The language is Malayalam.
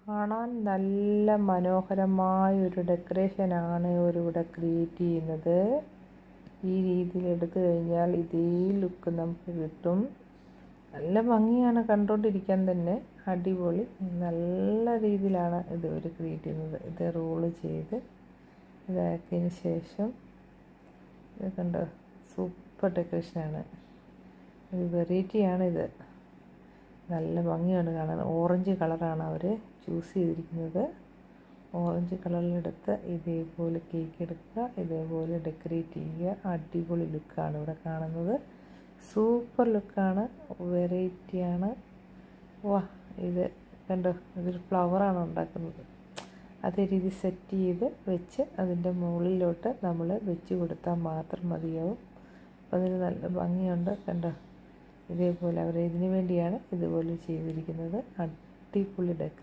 കാണാൻ നല്ല മനോഹരമായ ഡെക്കറേഷനാണ് ഇവരിവിടെ ക്രിയേറ്റ് ചെയ്യുന്നത്. ഈ രീതിയിൽ എടുത്തു കഴിഞ്ഞാൽ ഇതേ ലുക്ക് നമുക്ക് കിട്ടും. നല്ല ഭംഗിയാണ് കണ്ടുകൊണ്ടിരിക്കാൻ തന്നെ. അടിപൊളി. നല്ല രീതിയിലാണ് ഇത് ഇവർ ക്രിയേറ്റ് ചെയ്യുന്നത്. ഇത് റോള് ചെയ്ത് ഇതാക്കിയതിന് ശേഷം ഇത് കണ്ടോ, സൂപ്പർ ഡെക്കറേഷനാണ്. ഒരു വെറൈറ്റിയാണിത്. നല്ല ഭംഗിയാണ് കാണാൻ. ഓറഞ്ച് കളറാണ് അവർ ചൂസ് ചെയ്തിരിക്കുന്നത്. ഓറഞ്ച് കളറിലെടുത്ത് ഇതേപോലെ കേക്ക് എടുക്കുക, ഇതേപോലെ ഡെക്കറേറ്റ് ചെയ്യുക. അടിപൊളി ലുക്കാണ് ഇവിടെ കാണുന്നത്. സൂപ്പർ ലുക്കാണ്, വെറൈറ്റിയാണ്. വാ, ഇത് കണ്ടോ, ഇതൊരു ഫ്ലവറാണ് ഉണ്ടാക്കുന്നത്. അതേ രീതി സെറ്റ് ചെയ്ത് വെച്ച് അതിൻ്റെ മുകളിലോട്ട് നമ്മൾ വെച്ച് കൊടുത്താൽ മാത്രം മതിയാവും. അപ്പോൾ അതിന് നല്ല ഭംഗിയുണ്ട്. കണ്ടോ, ഇതേപോലെ അവർ ഇതിനു വേണ്ടിയാണ് ഇതുപോലെ ചെയ്തിരിക്കുന്നത്. അടിപൊളി ഡെക്കറേഷൻ.